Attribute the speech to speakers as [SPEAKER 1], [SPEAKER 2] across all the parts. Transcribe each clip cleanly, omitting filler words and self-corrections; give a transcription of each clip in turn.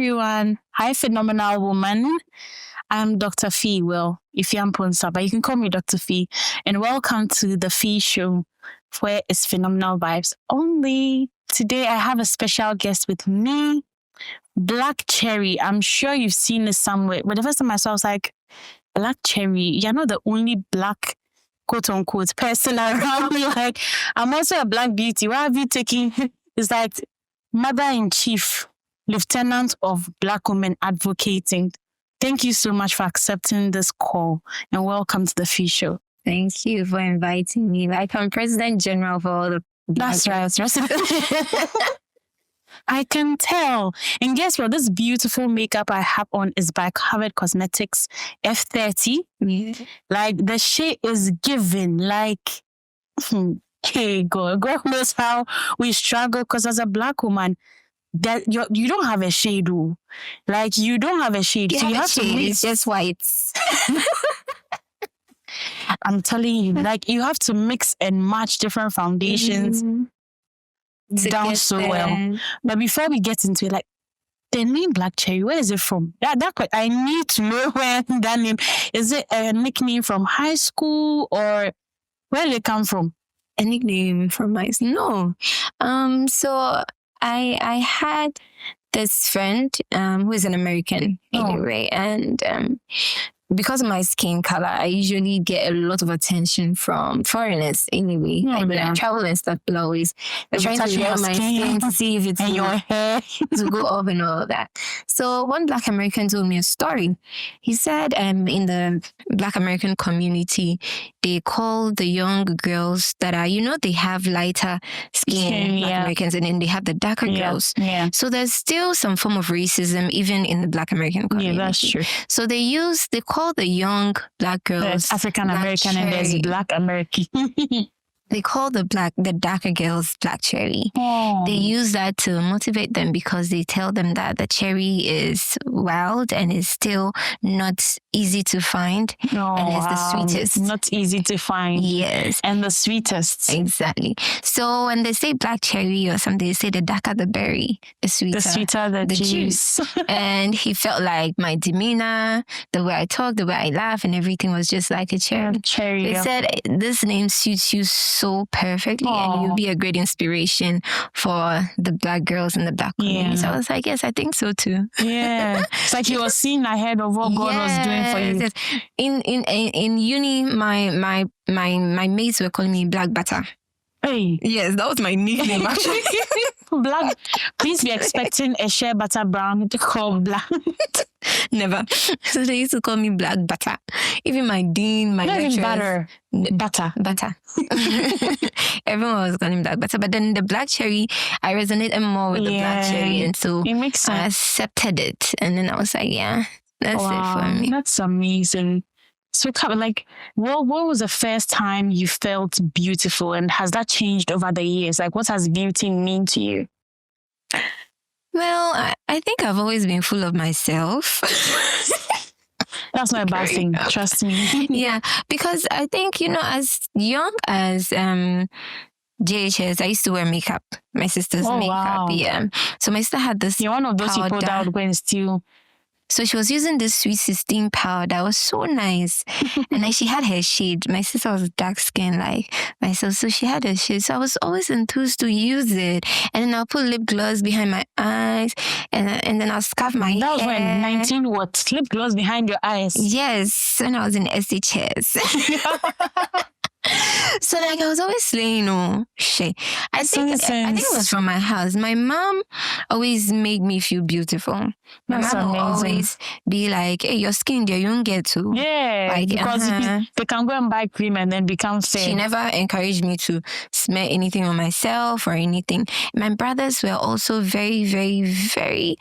[SPEAKER 1] everyone. Hi, phenomenal woman. I'm Dr. Phee. Well, if you're Ponsa, but you can call me Dr. Phee. And welcome to the Phee Show, where it's phenomenal vibes only. Today, I have a special guest with me, Black Cherry. I'm sure you've seen this somewhere. But the first time I saw, I was like, Black Cherry, you're not the only black, quote unquote, person around me. Like, I'm also a black beauty. Why have you taken? It's like Mother-in-Chief, Lieutenant of Black Women Advocating. Thank you so much for accepting this call and welcome to the Phee Show.
[SPEAKER 2] Thank you for inviting me. Like, I'm President General for all the...
[SPEAKER 1] That's right. I can tell. And guess what? This beautiful makeup I have on is by Covered Cosmetics F30.
[SPEAKER 2] Yeah.
[SPEAKER 1] Like, the shade is given. Like, hey, God knows how we struggle because as a black woman, that you don't have a shade, though. Like, you don't have a shade.
[SPEAKER 2] You
[SPEAKER 1] so you
[SPEAKER 2] have
[SPEAKER 1] have
[SPEAKER 2] a shade.
[SPEAKER 1] to
[SPEAKER 2] It's just white.
[SPEAKER 1] I'm telling you, like, you have to mix and match different foundations down so well. But before we get into it, like, the name Black Cherry, where is it from? I need to know where that name is. It a nickname from high school or where did it come from?
[SPEAKER 2] A nickname from my... No. So I had this friend who is an American anyway, and because of my skin color, I usually get a lot of attention from foreigners anyway. When I travel and stuff, people always trying to get my skin to see if it's
[SPEAKER 1] and your hair
[SPEAKER 2] to go up and all of that. So one Black American told me a story. He said in the Black American community, they call the young girls that are, they have lighter skin, Black Americans, and then they have the darker girls.
[SPEAKER 1] Yeah.
[SPEAKER 2] So there's still some form of racism even in the Black American community.
[SPEAKER 1] Yeah, that's true.
[SPEAKER 2] So they call the young black girls
[SPEAKER 1] there's African American and there's Black American.
[SPEAKER 2] They call the darker girls Black Cherry.
[SPEAKER 1] Oh.
[SPEAKER 2] They use that to motivate them because they tell them that the cherry is wild and is still not easy to find. And is the sweetest.
[SPEAKER 1] Not easy to find.
[SPEAKER 2] Yes.
[SPEAKER 1] And the sweetest.
[SPEAKER 2] Exactly. So when they say Black Cherry or something, they say the darker the berry, the sweeter
[SPEAKER 1] the juice.
[SPEAKER 2] And he felt like my demeanor, the way I talk, the way I laugh, and everything was just like a cherry. They said, this name suits you so perfectly and you'll be a great inspiration for the Black girls in the Black community. So I was like, yes, I think so too.
[SPEAKER 1] Yeah. It's like you were seeing ahead of what God was doing for you.
[SPEAKER 2] Yes. In uni, my mates were calling me Black Butter.
[SPEAKER 1] Hey.
[SPEAKER 2] Yes, that was my nickname actually.
[SPEAKER 1] Black. Please be expecting a shea butter brown to call Black.
[SPEAKER 2] Never. So they used to call me Black Butter. Even my dean, my lecturers. Butter. Everyone was calling me Black Butter. But then the Black Cherry, I resonated more with the Black Cherry. And so
[SPEAKER 1] it makes sense.
[SPEAKER 2] I accepted it. And then I was like, yeah, that's it for me.
[SPEAKER 1] That's amazing. So, like, what was the first time you felt beautiful, and has that changed over the years? Like, what has beauty mean to you?
[SPEAKER 2] Well, I think I've always been full of myself.
[SPEAKER 1] That's not a bad thing, trust me.
[SPEAKER 2] Yeah, because I think, as young as JHS, I used to wear makeup. My sister's makeup, yeah. So my sister had this.
[SPEAKER 1] You're one of those
[SPEAKER 2] powder.
[SPEAKER 1] people that would go and steal.
[SPEAKER 2] So she was using this Sweet 16 powder that was so nice. And then she had her shade. My sister was dark skinned like myself. So she had her shade. So I was always enthused to use it. And then I'll put lip gloss behind my eyes. And then I'll scarf my hair.
[SPEAKER 1] That was when 19 what? Lip gloss behind your eyes?
[SPEAKER 2] Yes. When I was in SHS. So like I was always saying, shit. I think it was from my house. My mom always made me feel beautiful. My mom will always be like, hey, your skin there, you don't get to.
[SPEAKER 1] Yeah, like, because they can go and buy cream and then become fair.
[SPEAKER 2] She never encouraged me to smear anything on myself or anything. My brothers were also very, very, very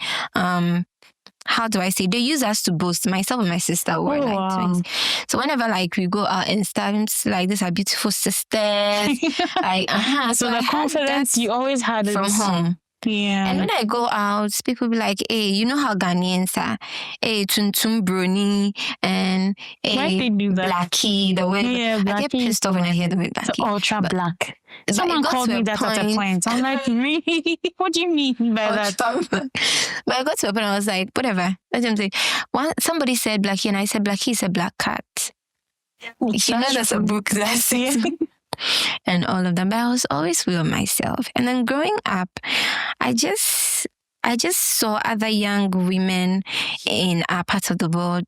[SPEAKER 2] how do I say? They use us to boast. Myself and my sister were twins. So whenever we go out and stuff, it's like, these are beautiful sisters.
[SPEAKER 1] So the confidence you always had
[SPEAKER 2] from home.
[SPEAKER 1] Yeah.
[SPEAKER 2] And when I go out, people be like, hey, you know how Ghanaians are? Hey, tuntum brony and
[SPEAKER 1] Why
[SPEAKER 2] hey,
[SPEAKER 1] they do that?
[SPEAKER 2] blackie. The word,
[SPEAKER 1] Yeah,
[SPEAKER 2] I get
[SPEAKER 1] blackie.
[SPEAKER 2] pissed off when I hear the word
[SPEAKER 1] It's
[SPEAKER 2] blackie.
[SPEAKER 1] ultra black.
[SPEAKER 2] But
[SPEAKER 1] Someone
[SPEAKER 2] it got
[SPEAKER 1] called
[SPEAKER 2] to
[SPEAKER 1] me
[SPEAKER 2] a
[SPEAKER 1] that at a point. I'm like, really? What do you mean by that?
[SPEAKER 2] But I got to a point, I was like, whatever. Let them say. Somebody said blackie, and I said blackie is a black cat. You know that's a book that's it. And all of them. But I was always real myself. And then growing up, I just saw other young women in our part of the world.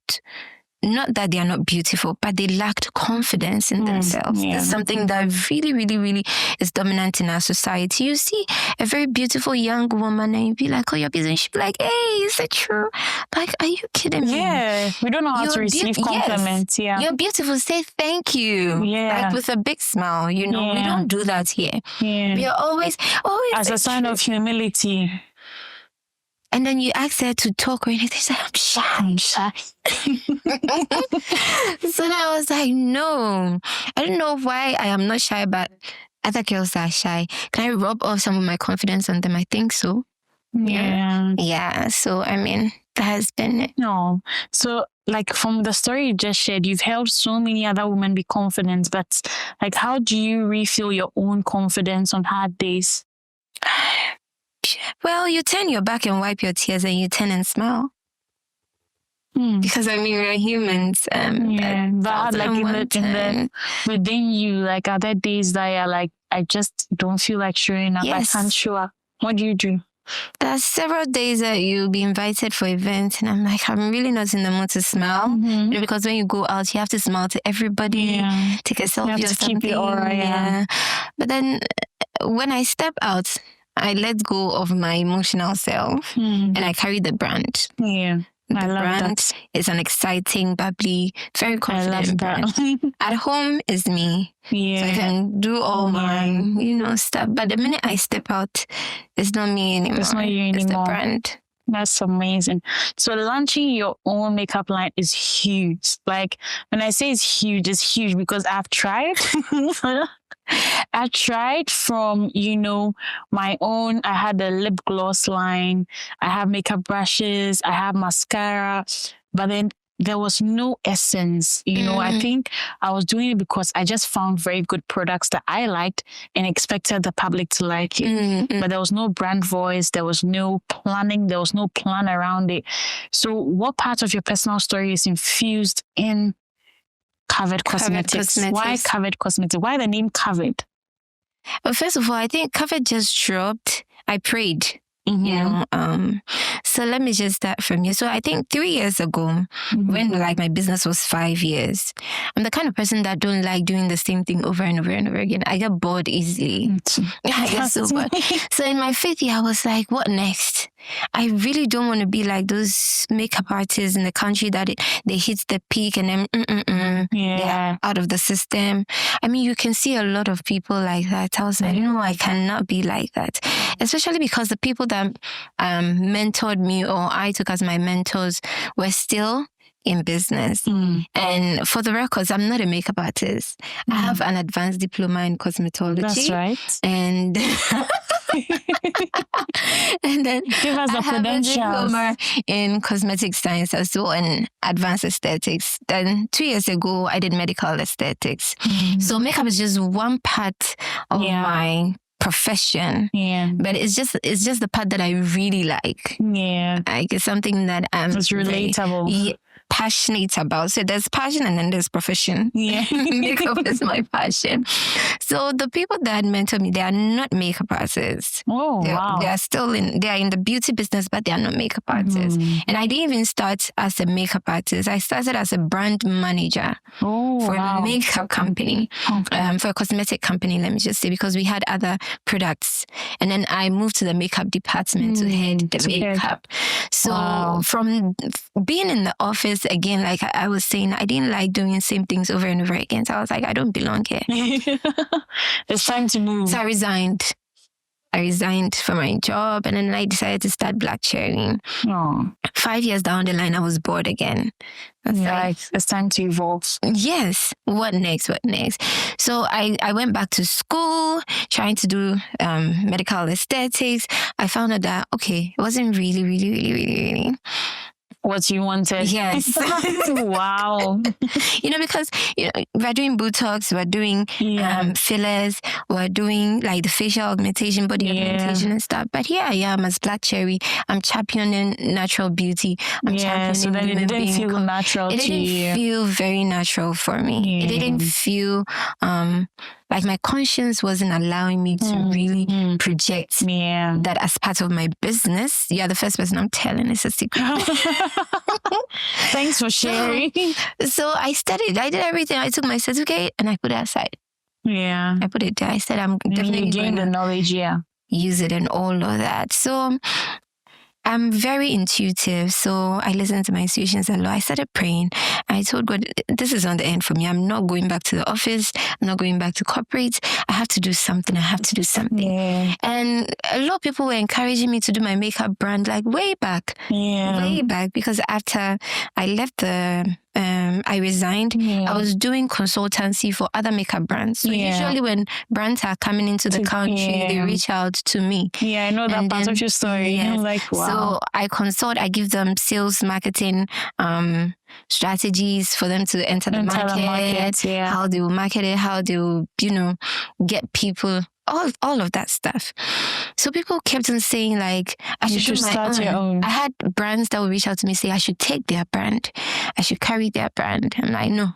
[SPEAKER 2] Not that they are not beautiful, but they lacked confidence in themselves.
[SPEAKER 1] Yeah.
[SPEAKER 2] It's something that really, really, really is dominant in our society. You see a very beautiful young woman and you be like, oh, you're beautiful. And she'd be like, hey, is it true? Like, are you kidding me?
[SPEAKER 1] Yeah, we don't know how to receive compliments.
[SPEAKER 2] Yes, you're beautiful. Say thank you.
[SPEAKER 1] Yeah.
[SPEAKER 2] Like with a big smile, you know.
[SPEAKER 1] Yeah.
[SPEAKER 2] We don't do that here.
[SPEAKER 1] Yeah.
[SPEAKER 2] We are always
[SPEAKER 1] as a sign of humility.
[SPEAKER 2] And then you ask her to talk or anything. She's like, I'm shy. So then I was like, no. I don't know why I am not shy, but other girls are shy. Can I rub off some of my confidence on them? I think so.
[SPEAKER 1] Yeah.
[SPEAKER 2] Yeah. So, I mean, that has been it.
[SPEAKER 1] No. So, like, from the story you just shared, you've helped so many other women be confident. But, like, how do you refill your own confidence on hard days?
[SPEAKER 2] Well, you turn your back and wipe your tears and you turn and smile. Because I mean, we're humans.
[SPEAKER 1] But like within you, like are there days that you're like, I just don't feel like showing up.
[SPEAKER 2] Yes.
[SPEAKER 1] I can't show up. What do you do?
[SPEAKER 2] There are several days that you'll be invited for events and I'm like, I'm really not in the mood to smile. You know, because when you go out, you have to smile to everybody, take a selfie or something.
[SPEAKER 1] Keep your aura,
[SPEAKER 2] But then when I step out, I let go of my emotional self and I carry the brand.
[SPEAKER 1] Yeah.
[SPEAKER 2] I love brand that. Is an exciting, bubbly, very confident brand. At home is me.
[SPEAKER 1] Yeah.
[SPEAKER 2] So I can do all my, stuff. But the minute I step out, it's not me anymore.
[SPEAKER 1] It's not you anymore.
[SPEAKER 2] It's the brand.
[SPEAKER 1] That's amazing. So launching your own makeup line is huge. Like when I say it's huge because I've tried. I tried from, my own. I had a lip gloss line. I have makeup brushes. I have mascara. But then there was no essence. I think I was doing it because I just found very good products that I liked and expected the public to like it. But there was no brand voice. There was no planning. There was no plan around it. So what part of your personal story is infused in Covered Cosmetics? Why Covered Cosmetics? Why the name Covered?
[SPEAKER 2] Well, first of all, I think Covered just dropped. I prayed. So let me just start from here. So I think 3 years ago, when my business was 5 years, I'm the kind of person that don't like doing the same thing over and over and over again. I get bored easily. I get so bored. So in my 5th year, I was like, what next? I really don't want to be like those makeup artists in the country that they hit the peak and then they're out of the system. I mean, you can see a lot of people like that. I was like, no, I cannot be like that. Especially because the people that mentored me or I took as my mentors were still in business. And for the records, I'm not a makeup artist. I have an advanced diploma in cosmetology.
[SPEAKER 1] That's right.
[SPEAKER 2] And and then
[SPEAKER 1] give us the credentials.
[SPEAKER 2] I have a diploma in cosmetic science as well and advanced aesthetics. Then 2 years ago, I did medical aesthetics. So makeup is just one part of my profession, but it's just the part that I really like. Like it's something that
[SPEAKER 1] it's relatable.
[SPEAKER 2] Passionate about. So there's passion and then there's profession. Makeup is my passion. So the people that mentor me, they are not makeup artists. They are still in the beauty business, but they are not makeup artists. And I didn't even start as a makeup artist. I started as a brand manager for a makeup company, for a cosmetic company, let me just say, because we had other products. And then I moved to the makeup department to head the makeup. So from being in the office, again, like I was saying, I didn't like doing the same things over and over again. So I was like, I don't belong here.
[SPEAKER 1] It's time to move.
[SPEAKER 2] So I resigned. I resigned from my job, and then I decided to start Black Cherry.
[SPEAKER 1] Oh.
[SPEAKER 2] 5 years down the line, I was bored again.
[SPEAKER 1] Like, it's time to evolve.
[SPEAKER 2] Yes. What next? So I went back to school trying to do medical aesthetics. I found out that, okay, it wasn't really
[SPEAKER 1] what you wanted.
[SPEAKER 2] Yes.
[SPEAKER 1] Wow.
[SPEAKER 2] Because we're doing Botox, we're doing fillers, we're doing like the facial augmentation, body augmentation and stuff. But here I am as Black Cherry. I'm championing natural beauty. I'm championing
[SPEAKER 1] so then it didn't feel natural to you.
[SPEAKER 2] It didn't feel very natural for me. It didn't feel like my conscience wasn't allowing me to really project that as part of my business. You're the first person I'm telling. It's a secret.
[SPEAKER 1] Thanks for sharing.
[SPEAKER 2] So I studied. I did everything. I took my certificate and I put it aside.
[SPEAKER 1] Yeah.
[SPEAKER 2] I put it there. I said I'm definitely
[SPEAKER 1] gain the knowledge,
[SPEAKER 2] use it and all of that. So I'm very intuitive, so I listened to my intuitions a lot. I started praying. I told God, this is on the end for me. I'm not going back to the office. I'm not going back to corporate. I have to do something.
[SPEAKER 1] Yeah.
[SPEAKER 2] And a lot of people were encouraging me to do my makeup brand like way back. Way back, because after I left I resigned. I was doing consultancy for other makeup brands. So usually when brands are coming into the country, they reach out to me.
[SPEAKER 1] Yeah, I know that part of your story. I'm like, wow.
[SPEAKER 2] So I give them sales marketing strategies for them to enter the market, how they will market it, how they will, get people, all of that stuff. So people kept on saying like, I should start your own. I had brands that would reach out to me say I should take their brand, I should carry their brand. I'm like, no.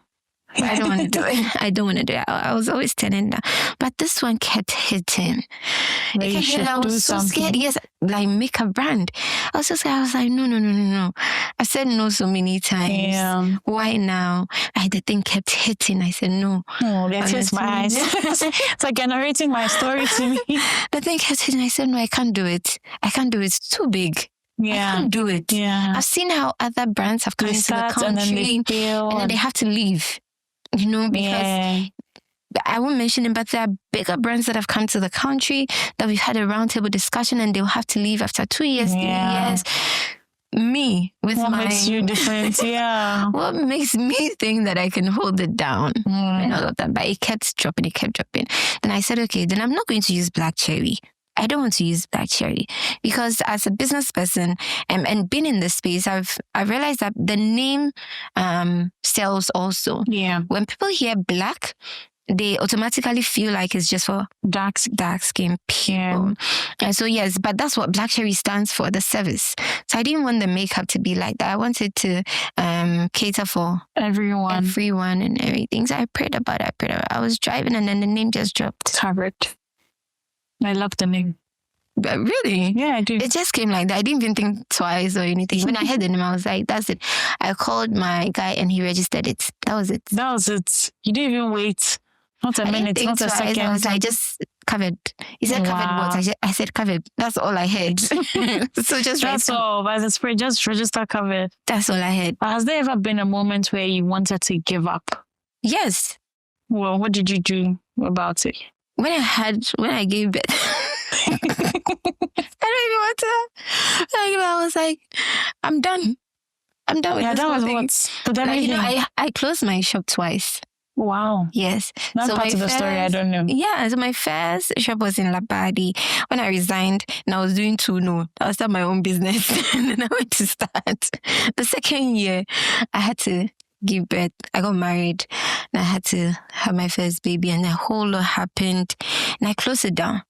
[SPEAKER 2] I don't want to do it. I don't want to do it. I was always telling that. But this one kept hitting. I was so scared. Yes, like make a brand. I was like, no. I said no so many times. Yeah. Why now? The thing kept hitting. I said no.
[SPEAKER 1] Oh, that is my eyes. It's like narrating my story to me.
[SPEAKER 2] The thing kept hitting. I said no, I can't do it. It's too big.
[SPEAKER 1] Yeah.
[SPEAKER 2] I can't do it.
[SPEAKER 1] Yeah.
[SPEAKER 2] I've seen how other brands have come into the country and then they have to leave. Because I won't mention them, but there are bigger brands that have come to the country that we've had a roundtable discussion and they'll have to leave after 2 years, 3 years. Me, with
[SPEAKER 1] what makes you different? Yeah.
[SPEAKER 2] What makes me think that I can hold it down and all of that? But it kept dropping. Then I said, okay, then I'm not going to use Black Cherry. I don't want to use Black Cherry because as a business person and being in this space, I've realized that the name sells also.
[SPEAKER 1] Yeah.
[SPEAKER 2] When people hear Black, they automatically feel like it's just for dark skin people. Yeah. And so yes, but that's what Black Cherry stands for, the service. So I didn't want the makeup to be like that. I wanted to cater for everyone and everything. So I prayed about it. I was driving and then the name just dropped.
[SPEAKER 1] Correct. I love the name.
[SPEAKER 2] But really?
[SPEAKER 1] Yeah, I do.
[SPEAKER 2] It just came like that. I didn't even think twice or anything. When I heard the name, I was like, that's it. I called my guy and he registered it. That was it.
[SPEAKER 1] You didn't even wait. Not a minute, not a second.
[SPEAKER 2] I just covered. He said covered what? I said covered. That's all I heard. So just
[SPEAKER 1] that's all. By the spirit, just register covered.
[SPEAKER 2] That's all I heard.
[SPEAKER 1] Has there ever been a moment where you wanted to give up?
[SPEAKER 2] Yes.
[SPEAKER 1] Well, what did you do about it?
[SPEAKER 2] When I gave birth, I don't even want to. I was like, I'm done. I'm done with this.
[SPEAKER 1] That was what? But
[SPEAKER 2] I closed my shop twice.
[SPEAKER 1] Wow.
[SPEAKER 2] Yes.
[SPEAKER 1] That's part of the story I don't know.
[SPEAKER 2] Yeah. So my first shop was in Labadi. When I resigned and I was doing I started my own business and then I went to start. The second year, I had to give birth. I got married and I had to have my first baby and a whole lot happened and I closed it down.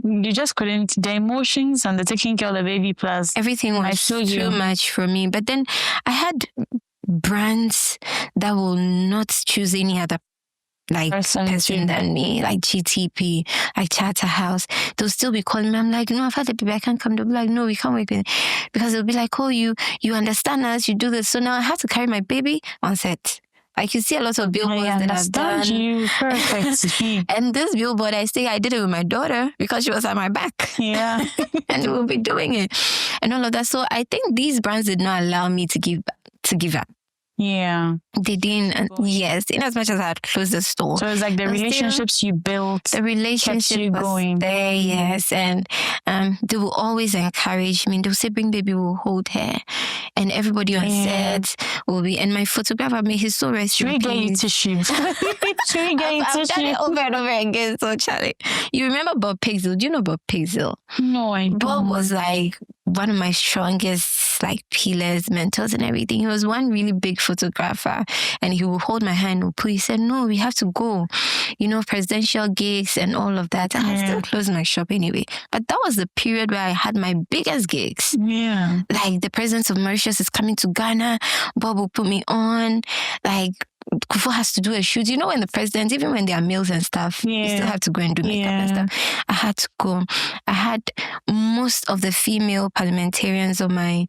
[SPEAKER 1] You just couldn't, the emotions and the taking care of the baby plus
[SPEAKER 2] everything was too much for me. But then I had brands that will not choose any other person than me, like GTP, like Charterhouse. They'll still be calling me. I'm like, no, I've had the baby, I can't come. They'll be like, no, we can't wait. Because they'll be like, oh, you understand us, you do this. So now I have to carry my baby on set. Like you see a lot of billboards that I've done.
[SPEAKER 1] You perfect.
[SPEAKER 2] And this billboard, I did it with my daughter because she was at my back.
[SPEAKER 1] Yeah.
[SPEAKER 2] And we'll be doing it and all of that. So I think these brands did not allow me to give up.
[SPEAKER 1] Yeah.
[SPEAKER 2] They didn't, yes, in as much as I had closed the store.
[SPEAKER 1] So it's like the relationships you built,
[SPEAKER 2] the relationship
[SPEAKER 1] kept you
[SPEAKER 2] was
[SPEAKER 1] going.
[SPEAKER 2] there, yes. And they will always encourage me. They'll say, bring baby, we'll hold her. And everybody on set will be, and my photographer, he's so rest.
[SPEAKER 1] Should we get you tissue? Should we get you
[SPEAKER 2] I've done
[SPEAKER 1] tissue?
[SPEAKER 2] it over and over again, so Charlie. You remember Bob Pixel? Do you know Bob Pixel?
[SPEAKER 1] No, I don't.
[SPEAKER 2] Bob was like one of my strongest like pillars, mentors and everything. He was one really big photographer, and he would hold my hand and he said, no, we have to go, presidential gigs and all of that. And I still closed my shop anyway. But that was the period where I had my biggest gigs.
[SPEAKER 1] Yeah.
[SPEAKER 2] Like the president of Mauritius is coming to Ghana. Bob will put me on. Like Kufu has to do a shoot. When the president, even when there are meals and stuff, you still have to go and do makeup and stuff. I had to go. I had most of the female parliamentarians on my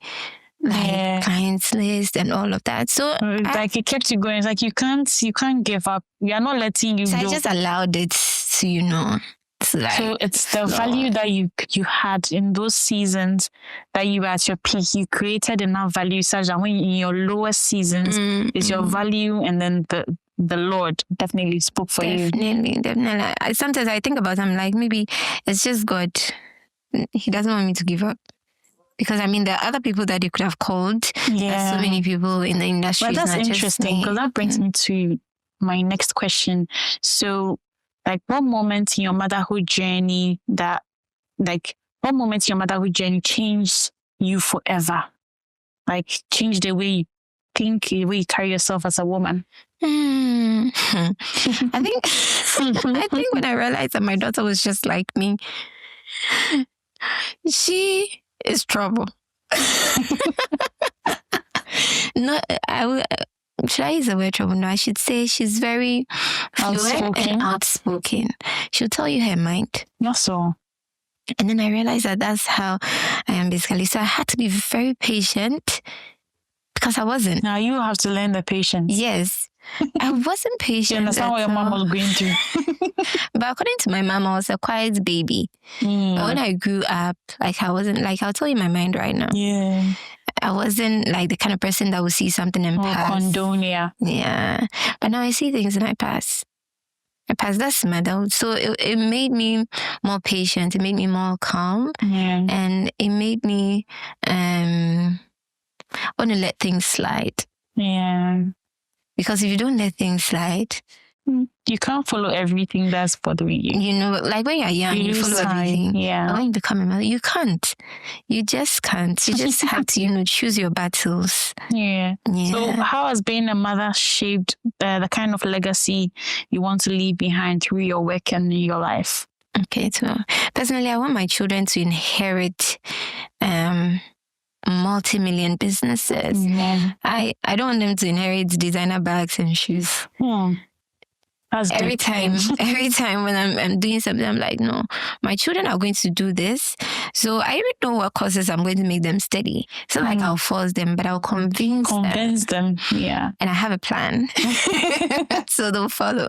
[SPEAKER 2] clients list and all of that. So
[SPEAKER 1] it kept you going. It's like you can't give up. We are not letting you go.
[SPEAKER 2] I just allowed it to,
[SPEAKER 1] so it's the value that you had in those seasons that you were at your peak. You created enough value such that when in your lowest seasons, it's your value, and then the Lord definitely spoke for you.
[SPEAKER 2] Definitely. Sometimes I think about it, I'm like, maybe it's just God. He doesn't want me to give up. Because there are other people that you could have called. Yeah. There's so many people in the industry.
[SPEAKER 1] But that's interesting, because that brings me to my next question. So, what moment in your motherhood journey changed you forever? Changed the way you think, the way you carry yourself as a woman?
[SPEAKER 2] I think when I realized that my daughter was just like me, she is trouble. No, should I use the word trouble? No, I should say she's very outspoken. She'll tell you her mind.
[SPEAKER 1] Not so.
[SPEAKER 2] And then I realized that that's how I am basically. So I had to be very patient because I wasn't.
[SPEAKER 1] Now you have to learn the patience.
[SPEAKER 2] Yes. I wasn't patient.
[SPEAKER 1] You understand what your mom was going through?
[SPEAKER 2] But according to my mom, I was a quiet baby. But when I grew up, I wasn't I'll tell you my mind right now.
[SPEAKER 1] Yeah.
[SPEAKER 2] I wasn't the kind of person that would see something and pass.
[SPEAKER 1] Condone, yeah.
[SPEAKER 2] Yeah. But now I see things and I pass. That's my. So it made me more patient. It made me more calm.
[SPEAKER 1] Yeah.
[SPEAKER 2] And it made me want to let things slide.
[SPEAKER 1] Yeah.
[SPEAKER 2] Because if you don't let things slide,
[SPEAKER 1] you can't follow everything that's bothering you.
[SPEAKER 2] When you're young, you follow everything.
[SPEAKER 1] Yeah.
[SPEAKER 2] But when you become a mother, you can't. You just can't. You just have to, choose your battles.
[SPEAKER 1] Yeah. So how has being a mother shaped the kind of legacy you want to leave behind through your work and your life?
[SPEAKER 2] Okay, so personally, I want my children to inherit multi-million businesses. I don't want them to inherit designer bags and shoes. Every time when I'm doing something, I'm like, no, my children are going to do this. So I don't know what courses I'm going to make them study. So I'll force them, but I'll convince them.
[SPEAKER 1] Yeah.
[SPEAKER 2] And I have a plan. So they'll follow.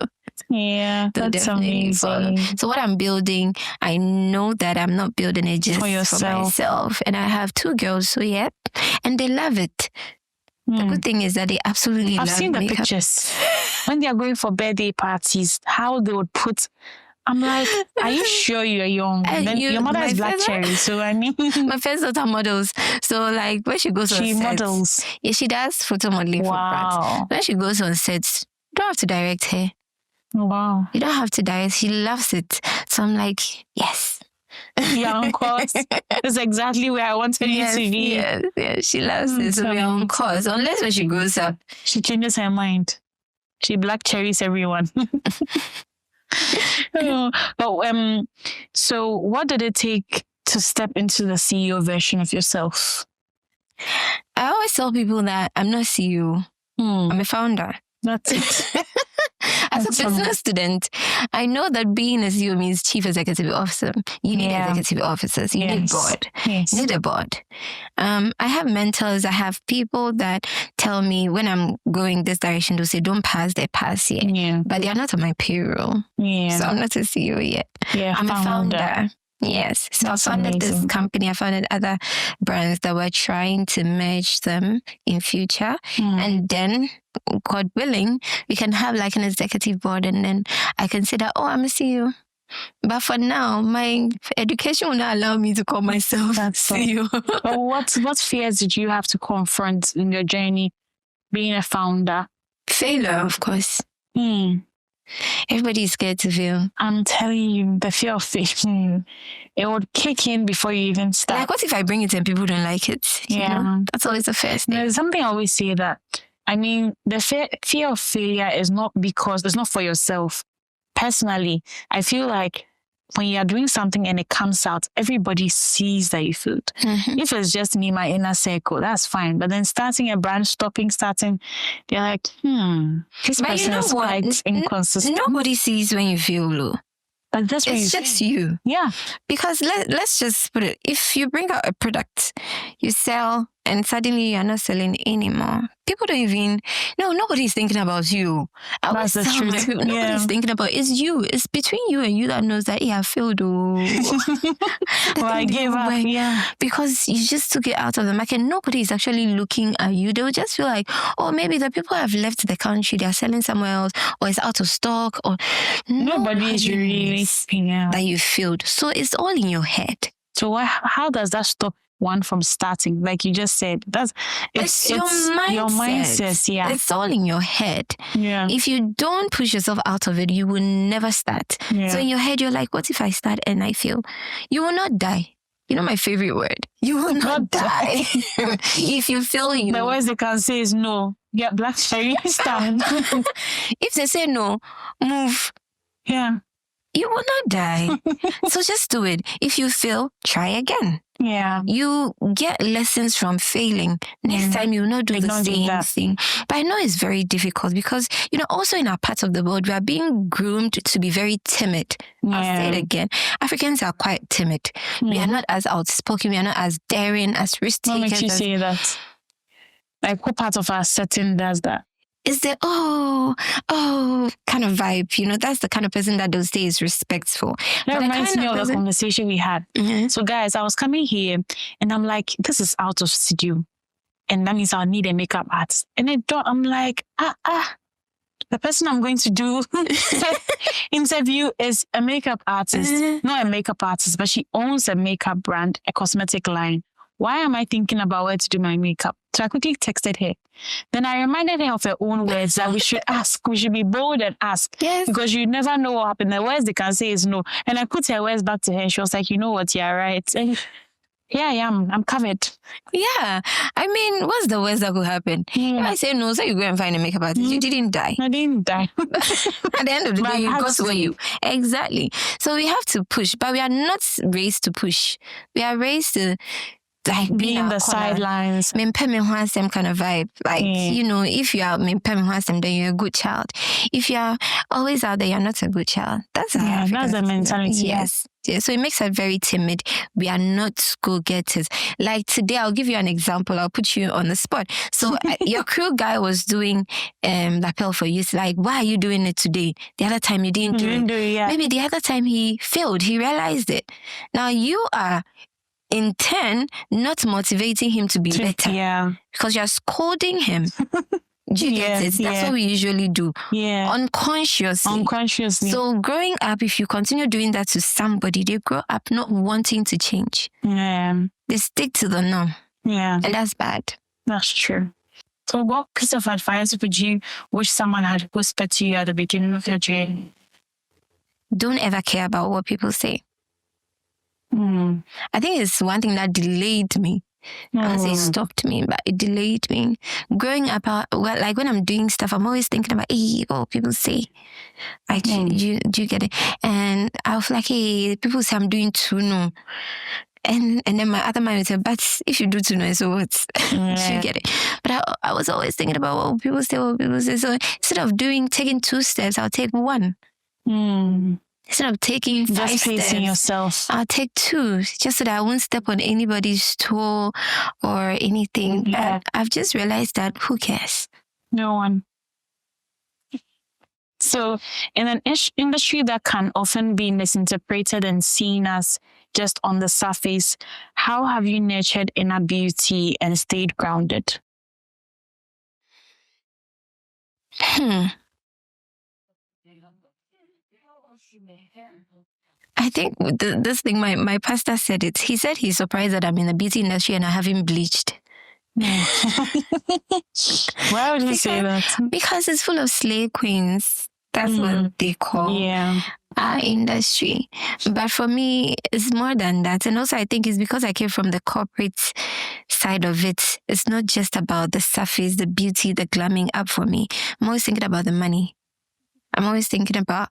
[SPEAKER 1] Yeah, that's amazing.
[SPEAKER 2] Follow. So what I'm building, I know that I'm not building it just for myself. And I have 2 girls, so and they love it. The good thing is that they absolutely love it.
[SPEAKER 1] I've seen the pictures. When they are going for birthday parties, how they would put... I'm like, are you sure you're young? Your mother is Black Cherry, so
[SPEAKER 2] my first daughter models. So when she goes on sets... She
[SPEAKER 1] models?
[SPEAKER 2] Yeah, she does photo modeling for brands. When she goes on sets, you don't have to direct her.
[SPEAKER 1] Wow.
[SPEAKER 2] You don't have to direct. She loves it. So I'm like, yes.
[SPEAKER 1] You're on course. That's exactly where I wanted you to be.
[SPEAKER 2] Yes, she loves it. So we're on course. Unless when she grows up,
[SPEAKER 1] she changes her mind. She Black Cherries everyone. But so what did it take to step into the CEO version of yourself?
[SPEAKER 2] I always tell people that I'm not CEO. I'm a founder.
[SPEAKER 1] That's it.
[SPEAKER 2] As a business student, I know that being a CEO means chief executive officer. You need executive officers. You need board.
[SPEAKER 1] Yes.
[SPEAKER 2] You need a board. I have mentors. I have people that tell me when I'm going this direction, they'll say, don't pass, they pass here.
[SPEAKER 1] Yeah.
[SPEAKER 2] But they are not on my payroll.
[SPEAKER 1] Yeah.
[SPEAKER 2] So I'm not a CEO yet.
[SPEAKER 1] Yeah,
[SPEAKER 2] I'm a founder. Yes. So
[SPEAKER 1] That's
[SPEAKER 2] I founded this
[SPEAKER 1] amazing.
[SPEAKER 2] company. I founded other brands that were trying to merge them in future. And then, God willing, we can have like an executive board, and then I can say that, I'm a CEO. But for now, my education will not allow me to call myself CEO.
[SPEAKER 1] But what fears did you have to confront in your journey being a founder?
[SPEAKER 2] Failure, of course. Everybody is scared to fail.
[SPEAKER 1] I'm telling you, the fear of failure, it would kick in before you even start.
[SPEAKER 2] Like, what if I bring it and people don't like it? You know? That's always the first thing.
[SPEAKER 1] There's something I always say that, I mean, the fear of failure is not because it's not for yourself. Personally, I feel like when you are doing something and it comes out, everybody sees that you failed. If it's just me, my inner circle, that's fine. But then starting a brand, starting, they're like, this person is quite inconsistent.
[SPEAKER 2] Nobody sees when you fail low.
[SPEAKER 1] But that's what
[SPEAKER 2] it's just you.
[SPEAKER 1] Yeah.
[SPEAKER 2] Because let's just put it, if you bring out a product, you sell, and suddenly you're not selling anymore, people don't even, nobody's thinking about you.
[SPEAKER 1] That's the truth.
[SPEAKER 2] Nobody's thinking about it's you. It's between you and you that knows that, I failed.
[SPEAKER 1] I gave up. Yeah.
[SPEAKER 2] Because you just took it out of the market. Nobody is actually looking at you. They'll just feel like, maybe the people have left the country, they're selling somewhere else, or it's out of stock, or
[SPEAKER 1] nobody is really speaking out
[SPEAKER 2] that you failed. So it's all in your head.
[SPEAKER 1] So how does that stop one from starting? Like you just said, it's
[SPEAKER 2] your mindset.
[SPEAKER 1] Your mindset, yeah.
[SPEAKER 2] It's all in your head.
[SPEAKER 1] Yeah.
[SPEAKER 2] If you don't push yourself out of it, you will never start.
[SPEAKER 1] Yeah.
[SPEAKER 2] So in your head, you're like, what if I start and I fail? You will not die. You know my favorite word. You will not die. If you fail,
[SPEAKER 1] the worst they can say is no. Get black cherry, stand.
[SPEAKER 2] If they say no, move.
[SPEAKER 1] Yeah.
[SPEAKER 2] You will not die. So just do it. If you fail, try again.
[SPEAKER 1] Yeah.
[SPEAKER 2] You get lessons from failing. Next time you will not do the same thing. But I know it's very difficult because, also in our part of the world, we are being groomed to be very timid. Yeah. I'll say it again. Africans are quite timid. We are not as outspoken. We are not as daring, as risk takers.
[SPEAKER 1] What makes you say that? Like, what part of our setting does that?
[SPEAKER 2] Is the kind of vibe, that's the kind of person that those days is respectful.
[SPEAKER 1] That reminds me of the conversation we had. So guys, I was coming here and I'm like, this is out of studio. And that means I'll need a makeup artist. And I'm like, the person I'm going to do interview is a makeup artist. Not a makeup artist, but she owns a makeup brand, a cosmetic line. Why am I thinking about where to do my makeup? So I quickly texted her. Then I reminded her of her own words that we should ask. We should be bold and ask.
[SPEAKER 2] Yes.
[SPEAKER 1] Because you never know what happened. The worst they can say is no. And I put her words back to her and she was like, you know what? You're right. And yeah, I am. I'm covered.
[SPEAKER 2] Yeah. I mean, what's the worst that could happen? If I say no, so you go and find a makeup artist. You didn't die.
[SPEAKER 1] I didn't die.
[SPEAKER 2] At the end of the day, you got where you... Exactly. So we have to push. But we are not raised to push. We are raised to... like
[SPEAKER 1] being in the sidelines.
[SPEAKER 2] Them kind of vibe. Like, if you are then you're a good child. If you are always out there, you're not a good child. That's
[SPEAKER 1] the mentality.
[SPEAKER 2] Yes. Yeah, so it makes us very timid. We are not go-getters. Like today, I'll give you an example. I'll put you on the spot. So your crew guy was doing lapel for you. It's like, why are you doing it today? The other time you didn't do it.
[SPEAKER 1] Yeah.
[SPEAKER 2] Maybe the other time he failed. He realized it. Now you are in turn, not motivating him to be better.
[SPEAKER 1] Yeah.
[SPEAKER 2] Because you're scolding him. Do you get it? That's what we usually do.
[SPEAKER 1] Yeah.
[SPEAKER 2] Unconsciously. So growing up, if you continue doing that to somebody, they grow up not wanting to change.
[SPEAKER 1] Yeah.
[SPEAKER 2] They stick to the norm.
[SPEAKER 1] Yeah.
[SPEAKER 2] And that's bad.
[SPEAKER 1] That's true. So what piece of advice would you wish someone had whispered to you at the beginning of your journey?
[SPEAKER 2] Don't ever care about what people say. I think it's one thing that delayed me. I won't say it stopped me, but it delayed me. Growing up, like when I'm doing stuff, I'm always thinking about, hey, what people say. Like, do you get it? And I was like, hey, people say I'm doing too no. And then my other mind would say, but if you do too no, so what? You get it? But I was always thinking about what people say. So instead of taking 2 steps, I'll take 1. Instead of taking 5
[SPEAKER 1] just
[SPEAKER 2] steps,
[SPEAKER 1] pacing yourself.
[SPEAKER 2] I'll take 2, just so that I won't step on anybody's toe or anything.
[SPEAKER 1] Yeah.
[SPEAKER 2] I've just realized that who cares?
[SPEAKER 1] No one. So in an industry that can often be misinterpreted and seen as just on the surface. How have you nurtured inner beauty and stayed grounded?
[SPEAKER 2] I think this thing, my pastor said it. He said he's surprised that I'm in the beauty industry and I haven't bleached.
[SPEAKER 1] Why would you say that?
[SPEAKER 2] Because it's full of slay queens. That's what they call our industry. But for me, it's more than that. And also I think it's because I came from the corporate side of it. It's not just about the surface, the beauty, the glamming up for me. I'm always thinking about the money. I'm always thinking about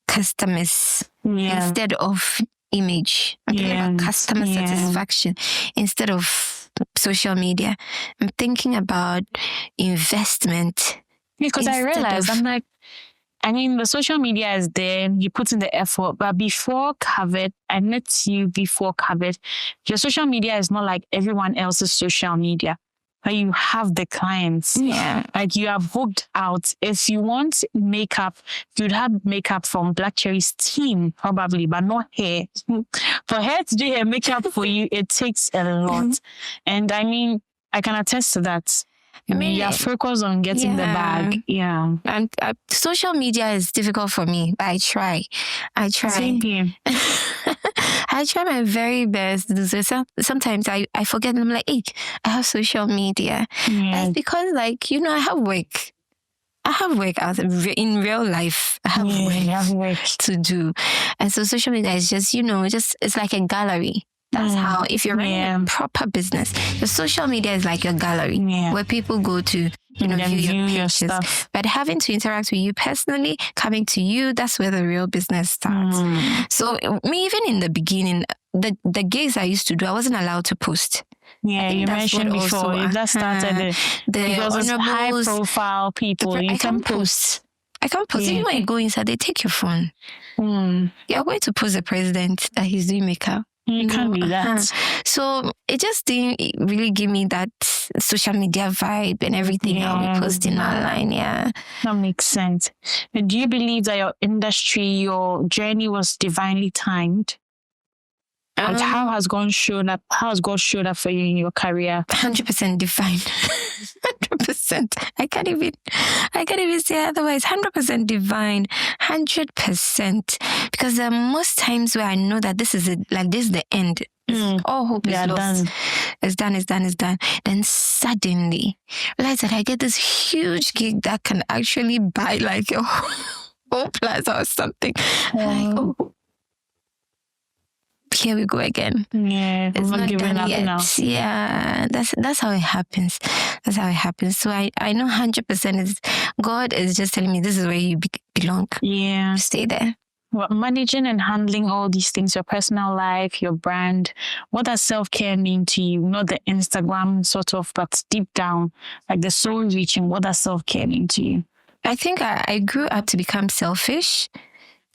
[SPEAKER 2] customers instead of image. I'm thinking about customer satisfaction instead of social media. I'm thinking about investment.
[SPEAKER 1] Because I realized, I'm like, I mean, the social media is there, you put in the effort, but before COVID, I met you before COVID, your social media is not like everyone else's social media. Like you have the clients.
[SPEAKER 2] Yeah.
[SPEAKER 1] Like you are booked out. If you want makeup, you'd have makeup from Black Cherry's team, probably, but not hair. For her to do her makeup for you, it takes a lot. And I mean, I can attest to that. I mean, you're focused on getting the bag. Yeah.
[SPEAKER 2] And social media is difficult for me, but I try.
[SPEAKER 1] Same here.
[SPEAKER 2] I try my very best to do so. Sometimes I forget and I'm like, hey, I have social media. That's because, like, I have work. I have work out in real life. I have work to do. And so social media is just, it's like a gallery. That's how, if you're running a proper business, the social media is like your gallery where people go to, view your stuff. But having to interact with you personally, coming to you, that's where the real business starts. So me, even in the beginning, the gigs I used to do, I wasn't allowed to post.
[SPEAKER 1] Yeah, you mentioned before, if that started because it's high profile people, you can post.
[SPEAKER 2] I can't post. Even when you go inside, they take your phone. You're going to post the president that he's doing makeup.
[SPEAKER 1] You can't do that.
[SPEAKER 2] So it just didn't really give me that social media vibe and everything I'll be posting online. Yeah.
[SPEAKER 1] That makes sense. But do you believe that your industry, your journey was divinely timed? And how has God showed up for you in your career?
[SPEAKER 2] 100% divine. 100%. I can't even say otherwise. 100% divine. 100%. Because there are most times where I know that this is it, like this is the end. All hope is lost. It's done. Then suddenly, realize that I get this huge gig that can actually buy like a whole plaza or something. Here we go again.
[SPEAKER 1] Yeah,
[SPEAKER 2] it's not
[SPEAKER 1] giving up
[SPEAKER 2] yet.
[SPEAKER 1] Now.
[SPEAKER 2] Yeah, that's how it happens. So I know 100% is God is just telling me this is where you belong.
[SPEAKER 1] Yeah,
[SPEAKER 2] stay there.
[SPEAKER 1] Well, managing and handling all these things, your personal life, your brand, what does self-care mean to you? Not the Instagram sort of, but deep down, like the soul reaching, what does self-care mean to you?
[SPEAKER 2] I think I grew up to become selfish.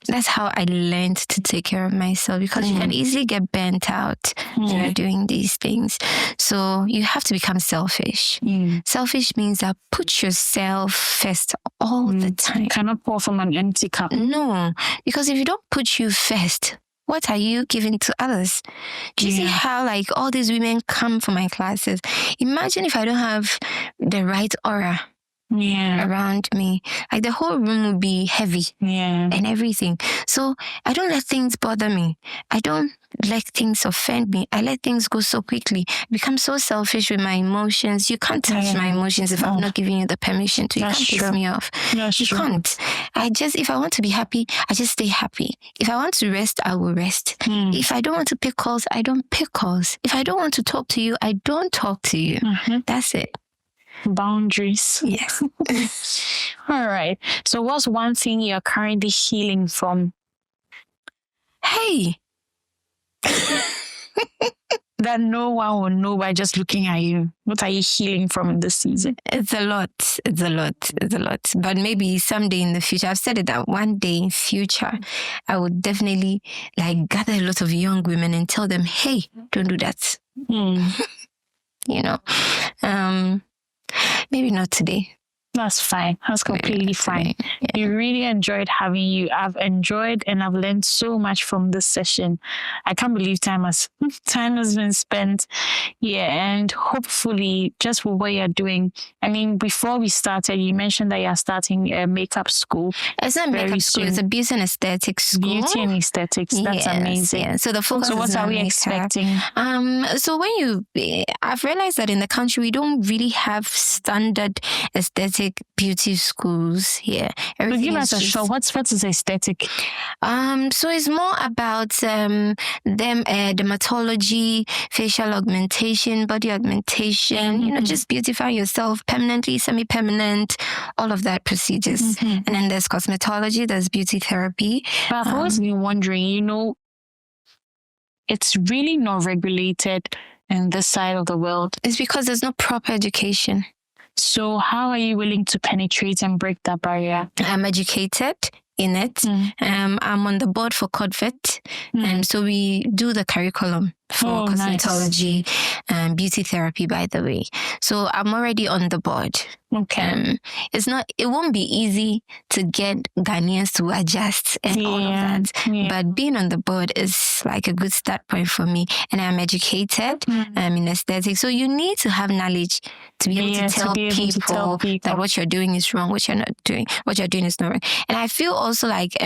[SPEAKER 2] That's how I learned to take care of myself, because you can easily get burnt out when you're doing these things. So you have to become selfish. Selfish means that put yourself first all the time.
[SPEAKER 1] You cannot pour from an empty cup.
[SPEAKER 2] No, because if you don't put you first, what are you giving to others? Do you see how like all these women come for my classes? Imagine if I don't have the right aura around me, like the whole room will be heavy and everything. So I don't let things bother me. I don't let things offend me. I let things go so quickly. I become so selfish with my emotions. You can't touch my emotions if I'm not giving you the permission to. You can't piss me off. You can't. If I want to be happy, I just stay happy. If I want to rest, I will rest. If I don't want to pick calls, I don't pick calls. If I don't want to talk to you, I don't talk to you. That's it.
[SPEAKER 1] Boundaries.
[SPEAKER 2] Yes.
[SPEAKER 1] All right. So what's one thing you're currently healing from?
[SPEAKER 2] Hey.
[SPEAKER 1] That no one will know by just looking at you. What are you healing from in this season?
[SPEAKER 2] It's a lot. But maybe someday in the future, I've said it that one day in future, I would definitely like gather a lot of young women and tell them, hey, don't do that. You know, maybe not today.
[SPEAKER 1] That's fine. That's completely fine.
[SPEAKER 2] Yeah.
[SPEAKER 1] We really enjoyed having you. I've enjoyed and I've learned so much from this session. I can't believe time has been spent. Yeah, and hopefully just for what you're doing. I mean, before we started, you mentioned that you're starting a makeup school.
[SPEAKER 2] It's not
[SPEAKER 1] very
[SPEAKER 2] makeup school,
[SPEAKER 1] soon.
[SPEAKER 2] it's a beauty and aesthetics school.
[SPEAKER 1] Beauty and aesthetics. That's
[SPEAKER 2] Yes,
[SPEAKER 1] amazing.
[SPEAKER 2] yeah. So the focus
[SPEAKER 1] So
[SPEAKER 2] is
[SPEAKER 1] what
[SPEAKER 2] not
[SPEAKER 1] are we
[SPEAKER 2] makeup.
[SPEAKER 1] expecting?
[SPEAKER 2] So I've realized that in the country we don't really have standard aesthetic beauty schools here.
[SPEAKER 1] So
[SPEAKER 2] Everything
[SPEAKER 1] give
[SPEAKER 2] is
[SPEAKER 1] us a
[SPEAKER 2] just-
[SPEAKER 1] show. What is aesthetic?
[SPEAKER 2] So it's more about dermatology, facial augmentation, body augmentation, you know, just beautify yourself permanently, semi-permanent, all of that procedures. And then there's cosmetology, there's beauty therapy.
[SPEAKER 1] But I've always been wondering, you know, it's really not regulated in this side of the world.
[SPEAKER 2] It's because there's no proper education.
[SPEAKER 1] So how are you willing to penetrate and break that barrier?
[SPEAKER 2] I'm educated in it. I'm on the board for CODVET. So we do the curriculum for cosmetology and beauty therapy, by the way. So I'm already on the board.
[SPEAKER 1] Okay.
[SPEAKER 2] It won't be easy to get Ghanaians to adjust and all of that.
[SPEAKER 1] Yeah.
[SPEAKER 2] But being on the board is like a good start point for me. And I'm educated. I'm in aesthetics. So you need to have knowledge to be able to tell people that what you're doing is wrong, what you're not doing, what you're doing is not right. And I feel also like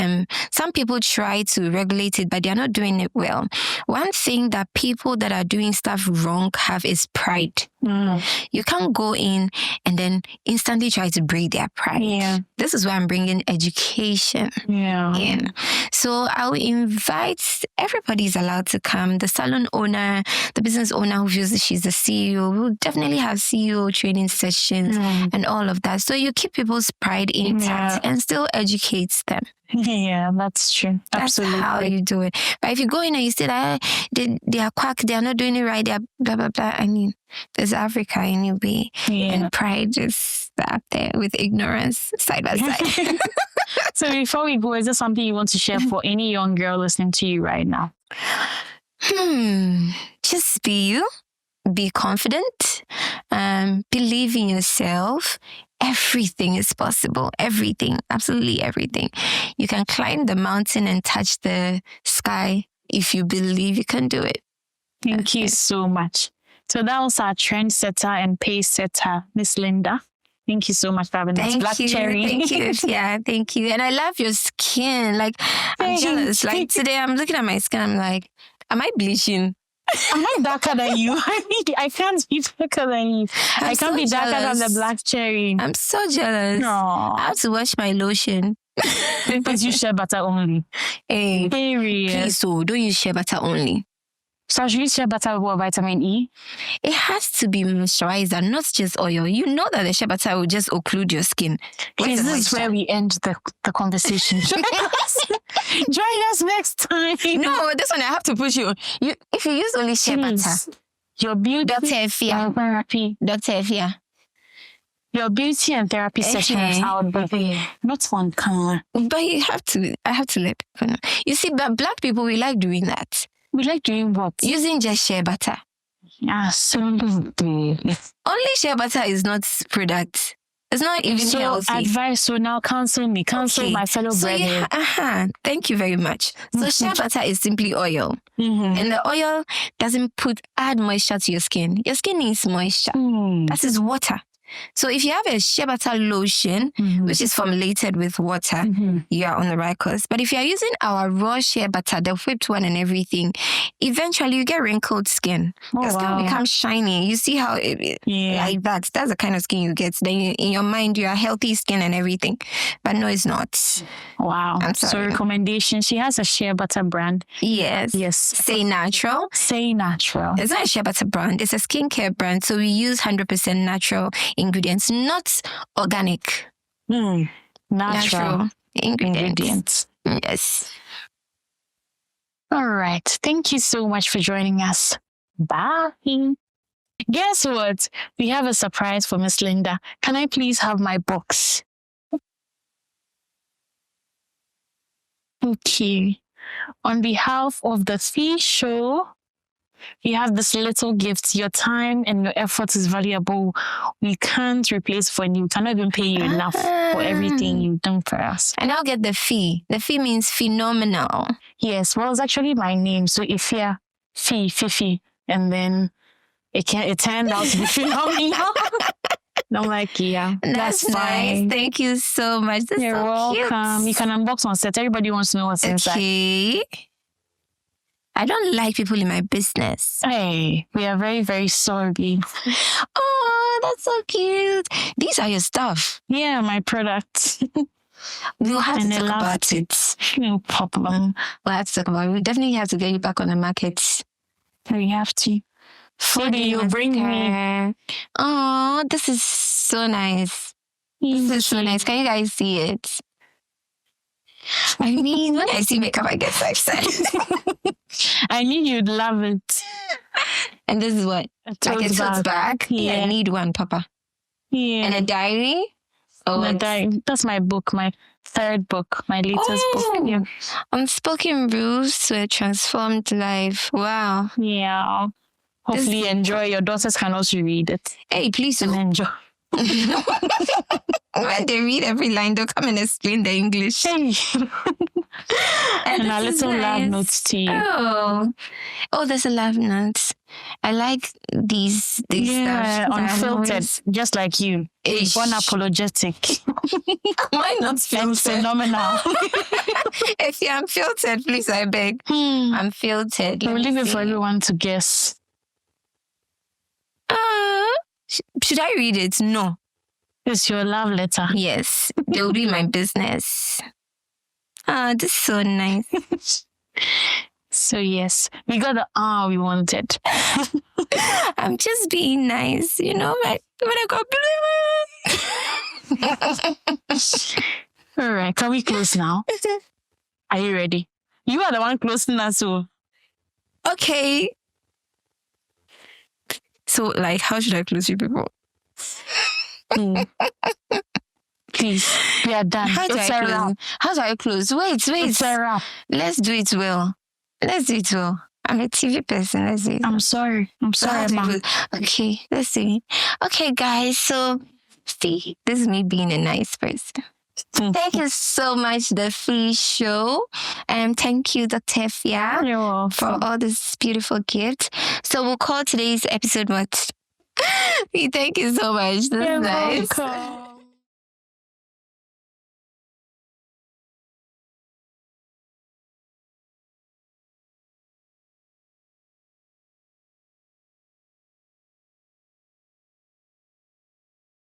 [SPEAKER 2] some people try to regulate it, but they're not doing it well. One thing that people that are doing stuff wrong have is pride. You can't go in and then instantly try to break their pride.
[SPEAKER 1] Yeah.
[SPEAKER 2] This is why I'm bringing education.
[SPEAKER 1] Yeah.
[SPEAKER 2] So I'll invite, everybody's allowed to come. The salon owner, the business owner who feels that she's the CEO, will definitely have CEO training sessions and all of that. So you keep people's pride intact and still educate them.
[SPEAKER 1] Yeah, that's true. Absolutely.
[SPEAKER 2] That's how you do it. But if you go in and you say that they are quack, they are not doing it right, they are blah, blah, blah. I mean, there's Africa anyway.
[SPEAKER 1] Yeah.
[SPEAKER 2] And pride is up there with ignorance side by side.
[SPEAKER 1] So before we go, is there something you want to share for any young girl listening to you right now?
[SPEAKER 2] Just be you. Be confident. Believe in yourself. Everything is possible. Everything. Absolutely everything. You can climb the mountain and touch the sky if you believe you can do it.
[SPEAKER 1] Thank you so much. So that was our trendsetter and pace setter, Miss Linda. Thank you so much for having us. Black cherry.
[SPEAKER 2] Thank you. Yeah, thank you. And I love your skin. Like, I'm jealous. Like, today I'm looking at my skin. I'm like, am I bleaching?
[SPEAKER 1] Am I darker than you? I can't be darker than you. I can't be darker than the black cherry.
[SPEAKER 2] I'm so jealous.
[SPEAKER 1] No.
[SPEAKER 2] I have to wash my lotion.
[SPEAKER 1] Because you share butter only.
[SPEAKER 2] Hey,
[SPEAKER 1] Period.
[SPEAKER 2] please, so don't use shea butter only.
[SPEAKER 1] So I should use shea butter with vitamin E?
[SPEAKER 2] It has to be moisturizer, not just oil. You know that the shea butter will just occlude your skin.
[SPEAKER 1] Please, this is where we end the conversation. Join us next time.
[SPEAKER 2] No, this one I have to push you. If you use only shea butter,
[SPEAKER 1] your beauty
[SPEAKER 2] Dr. Afia.
[SPEAKER 1] therapy.
[SPEAKER 2] Dr. Afia.
[SPEAKER 1] Your beauty and therapy sessions out there. Not one color.
[SPEAKER 2] But I have to let people know. You see, but black people, we like doing that.
[SPEAKER 1] We like doing what?
[SPEAKER 2] Using just shea butter.
[SPEAKER 1] Absolutely.
[SPEAKER 2] Only shea butter is not product. It's not even healthy.
[SPEAKER 1] Advice, so now cancel me. Cancel my fellow brethren.
[SPEAKER 2] Thank you very much. So shea butter is simply oil. And the oil doesn't add moisture to your skin. Your skin needs moisture. That is water. So if you have a shea butter lotion, which is formulated with water, you are on the right course. But if you are using our raw shea butter, the whipped one and everything, eventually you get wrinkled skin. Your skin becomes shiny. You see how like that. That's the kind of skin you get. Then in your mind, you are healthy skin and everything. But no, it's not.
[SPEAKER 1] Wow.
[SPEAKER 2] I'm sorry.
[SPEAKER 1] So recommendation, she has a shea butter brand.
[SPEAKER 2] Yes. Say Natural.
[SPEAKER 1] Say Natural.
[SPEAKER 2] It's not a shea butter brand. It's a skincare brand. So we use 100% natural ingredients, not organic.
[SPEAKER 1] Natural ingredients.
[SPEAKER 2] Yes.
[SPEAKER 1] All right. Thank you so much for joining us. Bye. Guess what? We have a surprise for Miss Linda. Can I please have my box? Okay. On behalf of the Phee Show you have this little gift. Your time and your effort is valuable. We can't replace for you. We cannot even pay you enough for everything you've done for us.
[SPEAKER 2] And I'll get the Phee. The Phee means phenomenal.
[SPEAKER 1] Yes, well, it's actually my name. So Afia, Phee, and then it turned out to be phenomenal. And I'm like, yeah, that's
[SPEAKER 2] nice.
[SPEAKER 1] fine.
[SPEAKER 2] Thank you so much. That's
[SPEAKER 1] You're
[SPEAKER 2] so
[SPEAKER 1] welcome.
[SPEAKER 2] cute.
[SPEAKER 1] You can unbox one set. Everybody wants to know what's inside.
[SPEAKER 2] Okay. I don't like people in my business.
[SPEAKER 1] Hey, we are very, very sorry.
[SPEAKER 2] Oh, that's so cute. These are your stuff.
[SPEAKER 1] Yeah, my products.
[SPEAKER 2] We'll have to
[SPEAKER 1] And I
[SPEAKER 2] talk
[SPEAKER 1] loved
[SPEAKER 2] about it.
[SPEAKER 1] No problem.
[SPEAKER 2] We'll have to talk about it. We definitely have to get you back on the market.
[SPEAKER 1] We have to. Maybe you bring me.
[SPEAKER 2] Oh, this is so nice. This is so nice. Can you guys see it? I mean, when I see makeup, I get so excited.
[SPEAKER 1] I knew you'd love it.
[SPEAKER 2] And this is what? Like a tote bag?
[SPEAKER 1] Yeah.
[SPEAKER 2] I need one, Papa.
[SPEAKER 1] Yeah.
[SPEAKER 2] And a diary? Oh,
[SPEAKER 1] That's my book, my third book, my latest book. Yeah.
[SPEAKER 2] Unspoken Rules to a Transformed Life. Wow.
[SPEAKER 1] Yeah. Hopefully you enjoy. Your daughters can also read it.
[SPEAKER 2] Hey, please
[SPEAKER 1] And enjoy.
[SPEAKER 2] When they read every line, they'll come and explain the English.
[SPEAKER 1] Hey. And a
[SPEAKER 2] this is
[SPEAKER 1] little love
[SPEAKER 2] nice.
[SPEAKER 1] notes to you.
[SPEAKER 2] Oh, there's a love note. I like these
[SPEAKER 1] Yeah,
[SPEAKER 2] stuff.
[SPEAKER 1] unfiltered, just like you.
[SPEAKER 2] Ish.
[SPEAKER 1] Unapologetic.
[SPEAKER 2] Why not
[SPEAKER 1] And
[SPEAKER 2] filtered?
[SPEAKER 1] phenomenal.
[SPEAKER 2] If you're unfiltered, please, I beg. Unfiltered.
[SPEAKER 1] We'll leave it for everyone to guess.
[SPEAKER 2] Should I read it? No.
[SPEAKER 1] It's your love letter.
[SPEAKER 2] Yes, it will be my business. This is so nice.
[SPEAKER 1] So yes, we got the we wanted.
[SPEAKER 2] I'm just being nice, you know, but I got
[SPEAKER 1] All right, can we close now? Are you ready? You are the one closing us. So
[SPEAKER 2] okay. So, like, how should I close you people?
[SPEAKER 1] Please, we are done.
[SPEAKER 2] How do I close? How do I close? Wait.
[SPEAKER 1] It's a wrap.
[SPEAKER 2] Let's do it well. I'm a TV person. Let's do it.
[SPEAKER 1] I'm sorry, ma.
[SPEAKER 2] Okay, let's do it. Okay, guys. So, see, this is me being a nice person. Thank you so much, the Phee Show. And thank you, Dr. Afia,
[SPEAKER 1] You're welcome.
[SPEAKER 2] for all this beautiful gift. So we'll call today's episode what? Thank you so much. This is nice.
[SPEAKER 1] Welcome.